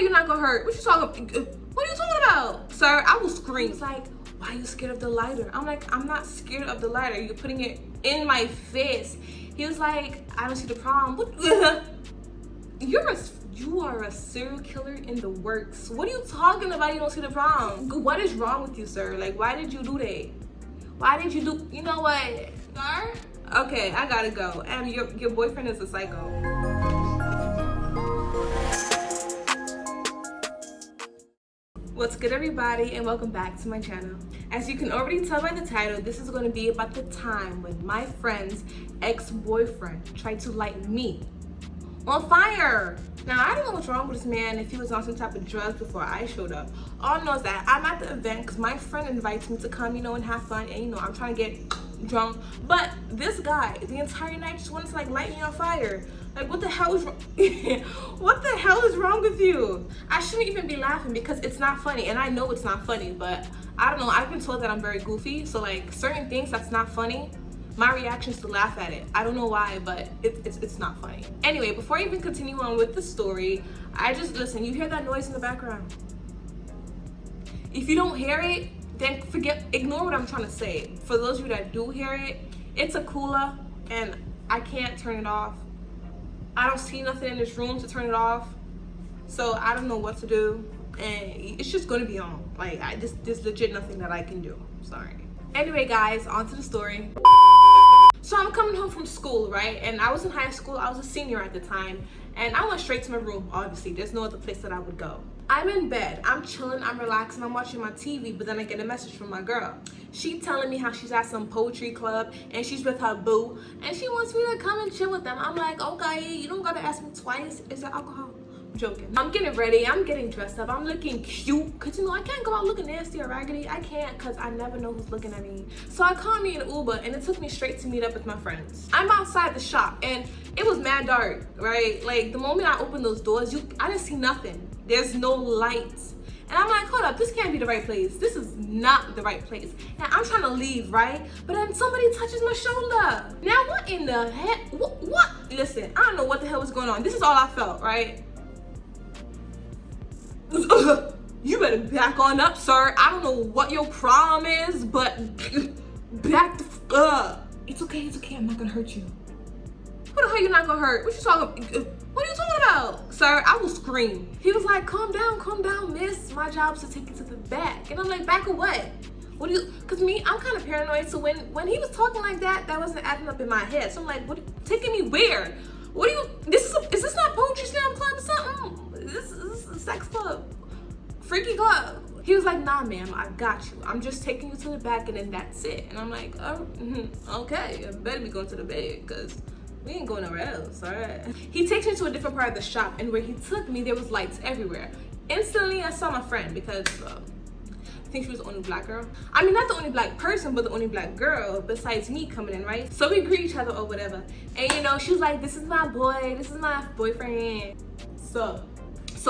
hell you not gonna hurt? What you talking? What are you talking about, sir? I will scream. He's like, why are you scared of the lighter? I'm like, I'm not scared of the lighter. You're putting it in my face. He was like, I don't see the problem. What? You are a serial killer in the works. What are you talking about? You don't see the problem. What is wrong with you, sir? Like, why did you do that? Why did you do? You know what, sir? Okay, I gotta go. Your boyfriend is a psycho. What's good, everybody, and welcome back to my channel. As you can already tell by the title, this is going to be about the time when my friend's ex-boyfriend tried to light me on fire. Now, I don't know what's wrong with this man, if he was on some type of drugs before I showed up. All I know is that I'm at the event because my friend invites me to come, and have fun, and I'm trying to get drunk. But this guy, the entire night, just wanted to light me on fire. Like, what the hell is wrong? What the hell is wrong with you? I shouldn't even be laughing because it's not funny, and I know it's not funny, but I don't know. I've been told that I'm very goofy, so like certain things that's not funny, my reaction is to laugh at it. I don't know why, but it's not funny. Anyway, before I even continue on with the story, listen, you hear that noise in the background? If you don't hear it, then ignore what I'm trying to say. For those of you that do hear it, it's a cooler, and I can't turn it off. I don't see nothing in this room to turn it off, so I don't know what to do, and it's just gonna be on. Like, there's legit nothing that I can do. Sorry. Anyway, guys, on to the story. So I'm coming home from school, right? And I was in high school. I was a senior at the time, and I went straight to my room. Obviously, there's no other place that I would go. I'm in bed, I'm chilling, I'm relaxing, I'm watching my TV, but then I get a message from my girl. She telling me how she's at some poetry club and she's with her boo and she wants me to come and chill with them. I'm like, okay, you don't gotta ask me twice. Is there alcohol? I'm joking. I'm getting ready, I'm getting dressed up, I'm looking cute, cause I can't go out looking nasty or raggedy. I can't, cause I never know who's looking at me. So I called me an Uber and it took me straight to meet up with my friends. I'm outside the shop and it was mad dark, right? Like, the moment I opened those doors, I didn't see nothing. There's no lights. And I'm like, hold up, this can't be the right place. This is not the right place. And I'm trying to leave, right? But then somebody touches my shoulder. Now, what in the heck? What? Listen, I don't know what the hell was going on. This is all I felt, right? You better back on up, sir. I don't know what your problem is, but back the f up. It's okay, I'm not gonna hurt you. Who the hell you not gonna hurt? What you talking? What are you talking about? Sir, I will scream. He was like, calm down, miss. My job's to take you to the back. And I'm like, back of what? What do you, cause me, I'm kind of paranoid. So when he was talking like that, that wasn't adding up in my head. So I'm like, what, taking me where? What are you, is this not poetry slam club or something? This is a sex club, freaky club. He was like, nah, ma'am, I got you. I'm just taking you to the back and then that's it. And I'm like, oh, okay, I better be going to the bed, cause we ain't going nowhere else, all right? He takes me to a different part of the shop, and where he took me, there was lights everywhere. Instantly, I saw my friend because I think she was the only black girl. I mean, not the only black person, but the only black girl besides me coming in, right? So we greet each other or whatever. And she was like, this is my boy, this is my boyfriend. So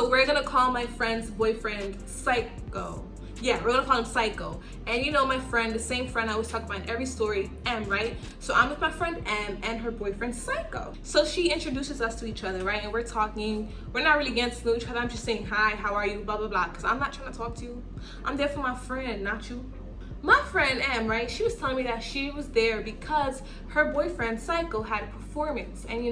we're gonna call my friend's boyfriend Psycho. Yeah, we're gonna call him Psycho. And my friend, the same friend I always talk about in every story, M, right? So I'm with my friend M and her boyfriend Psycho. So she introduces us to each other, right? And we're talking. We're not really getting to know each other. I'm just saying hi, how are you, blah, blah, blah. Because I'm not trying to talk to you. I'm there for my friend, not you. My friend M, right? She was telling me that she was there because her boyfriend Psycho had a performance, and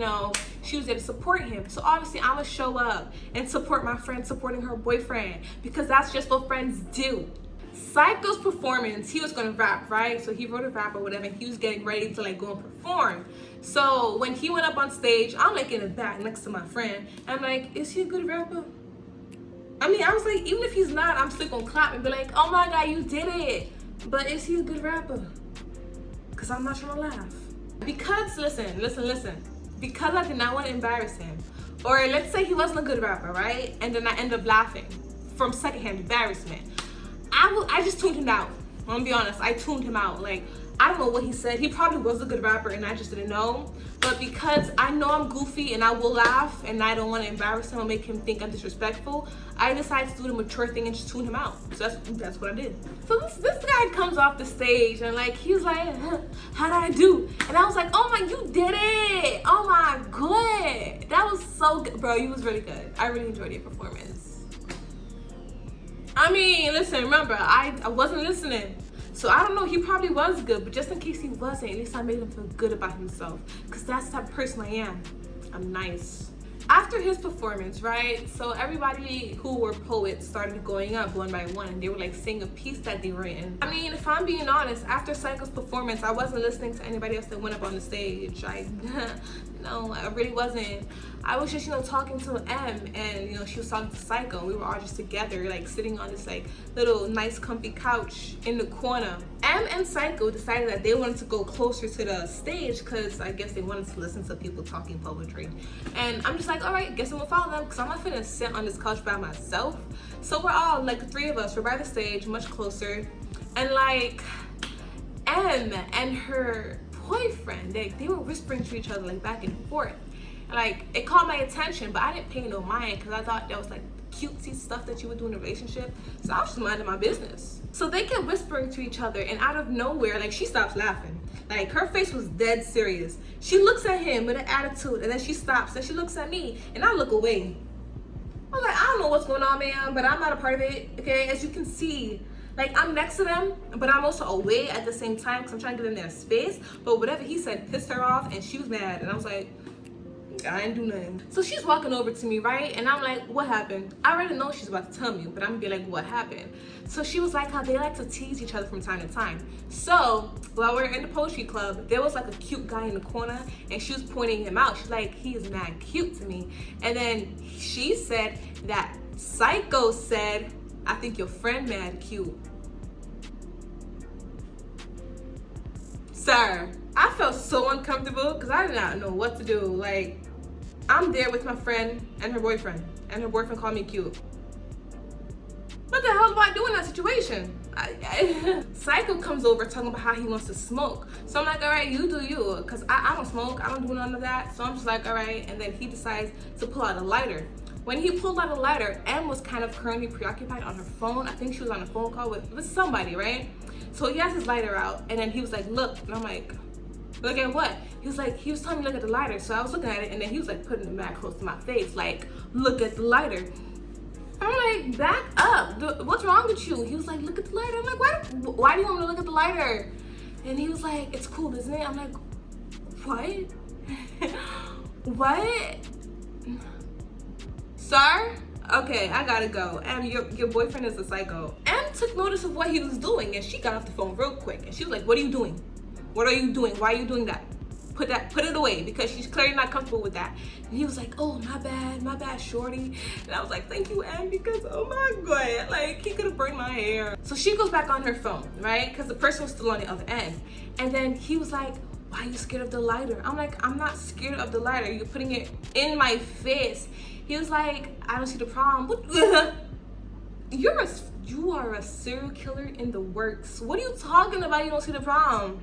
she was there to support him. So obviously I'm gonna show up and support my friend supporting her boyfriend, because that's just what friends do. Psycho's performance, he was gonna rap, right? So he wrote a rap or whatever, and he was getting ready to go and perform. So when he went up on stage, I'm in the back next to my friend, and I'm like, is he a good rapper? I mean, I was like, even if he's not, I'm still gonna clap and be like, oh my God, you did it. But is he a good rapper? Because I'm not trying to laugh. Because, listen. Because I did not want to embarrass him. Or let's say he wasn't a good rapper, right? And then I end up laughing from secondhand embarrassment. I just tuned him out. I'm gonna be honest, I tuned him out. Like, I don't know what he said. He probably was a good rapper and I just didn't know. But because I know I'm goofy and I will laugh and I don't want to embarrass him or make him think I'm disrespectful, I decided to do the mature thing and just tune him out. So that's what I did. So this guy comes off the stage and he was like, how did I do? And I was like, oh my, you did it. Oh my God. That was so good. Bro, you was really good. I really enjoyed your performance. I mean, listen, remember, I wasn't listening. So I don't know, he probably was good, but just in case he wasn't, at least I made him feel good about himself. Because that's the type of person I am. I'm nice. After his performance, right, so everybody who were poets started going up one by one, and they were like saying a piece that they were in. I mean, if I'm being honest, after Psycho's performance, I wasn't listening to anybody else that went up on the stage. No, I really wasn't. I was just, talking to M, and she was talking to Psycho. We were all just together, like sitting on this like little nice comfy couch in the corner. M and Psycho decided that they wanted to go closer to the stage because I guess they wanted to listen to people talking poetry. And I'm just like, all right, guess I'm gonna follow them because I'm not finna sit on this couch by myself. So we're all, like the three of us, we're by the stage, much closer. And like M and her boyfriend, they were whispering to each other like back and forth. Like it caught my attention, but I didn't pay no mind because I thought that was like cutesy stuff that you would do in a relationship. So I was just minding my business. So they kept whispering to each other, and out of nowhere, like she stops laughing. Like her face was dead serious. She looks at him with an attitude, and then she stops and she looks at me, and I look away. I was like, I don't know what's going on, man, but I'm not a part of it. Okay, as you can see, like I'm next to them, but I'm also away at the same time because I'm trying to get in their space. But whatever he said pissed her off, and she was mad, and I was like, I didn't do nothing. So she's walking over to me, right? And I'm like, what happened? I already know she's about to tell me, but I'm gonna be like, what happened? So she was like how they like to tease each other from time to time. So while we were in the poetry club, there was like a cute guy in the corner, and she was pointing him out. She's like, he is mad cute to me. And then she said that Psycho said, I think your friend mad cute. Sir, I felt so uncomfortable because I did not know what to do. Like, I'm there with my friend and her boyfriend called me cute. What the hell do I do in that situation? Psycho comes over talking about how he wants to smoke. So I'm like, all right, you do you, because I don't smoke, I don't do none of that. So I'm just like, all right, and then he decides to pull out a lighter. When he pulled out a lighter, Em was kind of currently preoccupied on her phone. I think she was on a phone call with somebody, right? So he has his lighter out, and then he was like, look, and I'm like, look at what? He was telling me to look at the lighter. So I was looking at it, and then he was like putting it back close to my face, like, look at the lighter. I'm like, back up. What's wrong with you? He was like, look at the lighter. I'm like, why do you want me to look at the lighter? And he was like, it's cool, isn't it? I'm like, what? What? Sir? Okay, I gotta go. Your boyfriend is a psycho. Em took notice of what he was doing, and she got off the phone real quick. And she was like, what are you doing? What are you doing? Why are you doing that? Put it away, because she's clearly not comfortable with that. And he was like, oh, my bad, shorty. And I was like, thank you, Em, because oh my God, like he could have burned my hair. So she goes back on her phone, right? Because the person was still on the other end. And then he was like, why are you scared of the lighter? I'm like, I'm not scared of the lighter. You're putting it in my face. He was like, I don't see the problem. You are a serial killer in the works. What are you talking about? You don't see the problem.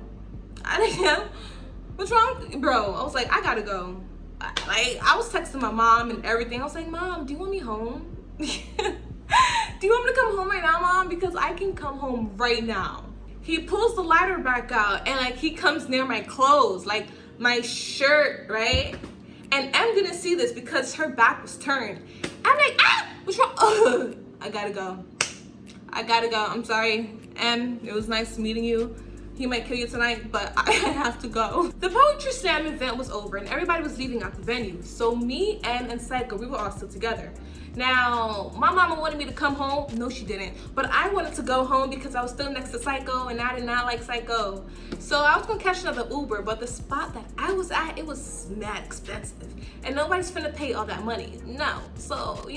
What's wrong, bro? I was like, I gotta go. I was texting my mom and everything. I was like, Mom, do you want me home? Do you want me to come home right now, Mom? Because I can come home right now. He pulls the lighter back out, and like he comes near my clothes, like my shirt, right? And Em didn't see this because her back was turned. I'm like, what's wrong? Ugh. I gotta go. I'm sorry, Em. It was nice meeting you. He might kill you tonight, but I have to go. The Poetry Slam event was over, and everybody was leaving out the venue. So me, Em, and Psycho, we were all still together. Now, my mama wanted me to come home. No, she didn't. But I wanted to go home because I was still next to Psycho, and I did not like Psycho. So I was gonna catch another Uber, but the spot that I was at, it was mad expensive. And nobody's finna pay all that money. No. So,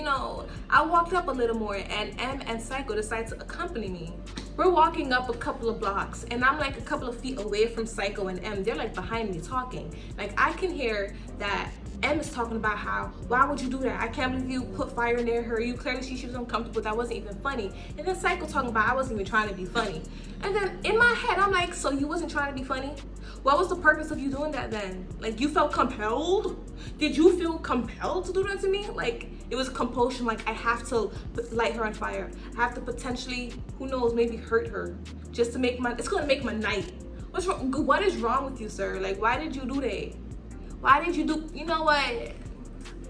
I walked up a little more, and Em and Psycho decided to accompany me. We're walking up a couple of blocks, and I'm like a couple of feet away from Psycho and Em. They're like behind me talking. Like I can hear that Em is talking about how, why would you do that? I can't believe you put fire near her. You clearly see she was uncomfortable. That wasn't even funny. And then Psycho talking about I wasn't even trying to be funny. And then in my head, I'm like, so you wasn't trying to be funny? What was the purpose of you doing that then? Like you felt compelled? Did you feel compelled to do that to me? Like it was compulsion, like I have to light her on fire. I have to potentially, who knows, maybe hurt her just to make it's gonna make my night. What's wrong? What is wrong with you, sir? Like why did you do that? Why did you do, you know what?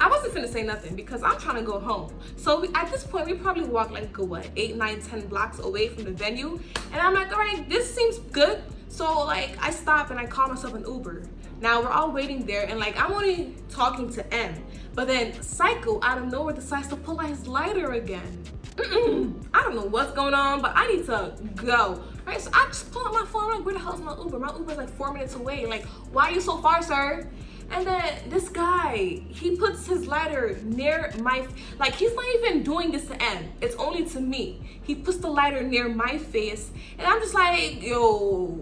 I wasn't finna say nothing because I'm trying to go home. So at this point, we probably walked like, what, 8, 9, 10 blocks away from the venue. And I'm like, all right, this seems good. So like, I stop and I call myself an Uber. Now we're all waiting there and like, I'm only talking to M. But then Psycho out of nowhere decides to pull out his lighter again. I don't know what's going on, but I need to go. Right, so I just pull out my phone. I'm like, where the hell's my Uber? My Uber's like 4 minutes away. Like, why are you so far, sir? And then this guy, he puts his lighter near my, like he's not even doing this to M. It's only to me. He puts the lighter near my face. And I'm just like, yo.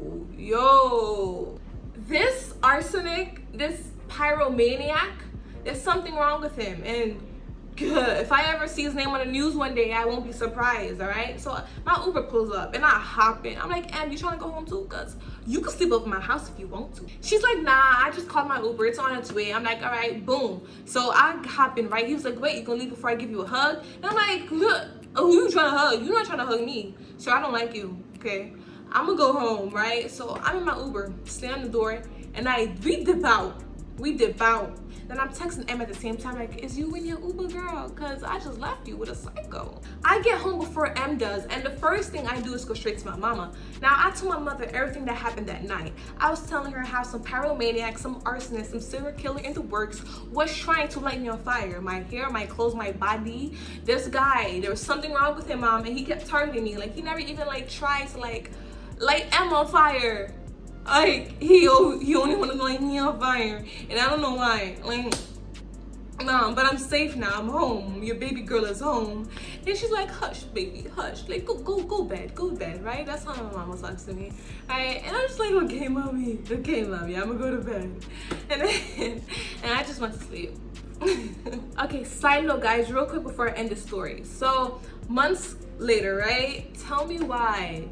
This arsenic, this pyromaniac, there's something wrong with him. And if I ever see his name on the news one day, I won't be surprised, all right? So my Uber pulls up and I hop in. I'm like, Em, you trying to go home too? Because you can sleep over my house if you want to. She's like, nah, I just called my Uber. It's on its way. I'm like, all right, boom. So I hop in, right? He was like, wait, you gonna leave before I give you a hug? And I'm like, look, who you trying to hug? You're not trying to hug me. So I don't like you, okay? I'm gonna go home, right? So I'm in my Uber, stand on the door, and we dip out. Then I'm texting Em at the same time, like, is you in your Uber, girl? Cause I just left you with a psycho. I get home before Em does, and the first thing I do is go straight to my mama. Now, I told my mother everything that happened that night. I was telling her how some pyromaniac, some arsonist, some serial killer in the works was trying to light me on fire. My hair, my clothes, my body. This guy, there was something wrong with him, Mom, and he kept targeting me. Like, he never even, like, tried to, like, light Em on fire. Like, he only want to light me on fire, and I don't know why. Like, no, but I'm safe now. I'm home. Your baby girl is home. And she's like, hush, baby, hush. Like, go bed, right? That's how my mama talks to me. Right? And I'm just like, okay, mommy, I'm gonna go to bed. And I just went to sleep. Okay, side note, guys, real quick before I end the story. So, months later, right? Tell me why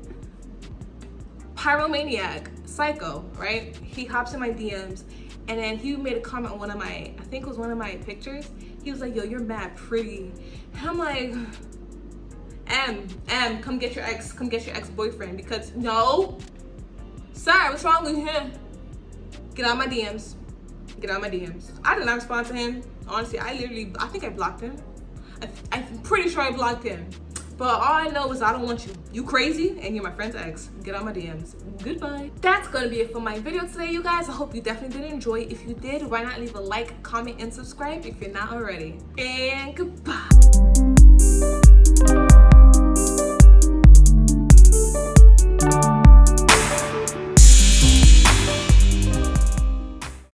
pyromaniac, Psycho, right? He hops in my DMs and then he made a comment on one of my, I think it was one of my pictures. He was like, yo, you're mad pretty. And I'm like, M, come get your ex-boyfriend, because no, sir, what's wrong with him? Get out my DMs. I did not respond to him. Honestly, I think I blocked him. I'm pretty sure I blocked him. But all I know is I don't want you. You crazy and you're my friend's ex. Get on my DMs. Goodbye. That's gonna be it for my video today, you guys. I hope you definitely did enjoy. If you did, why not leave a like, comment, and subscribe if you're not already. And goodbye.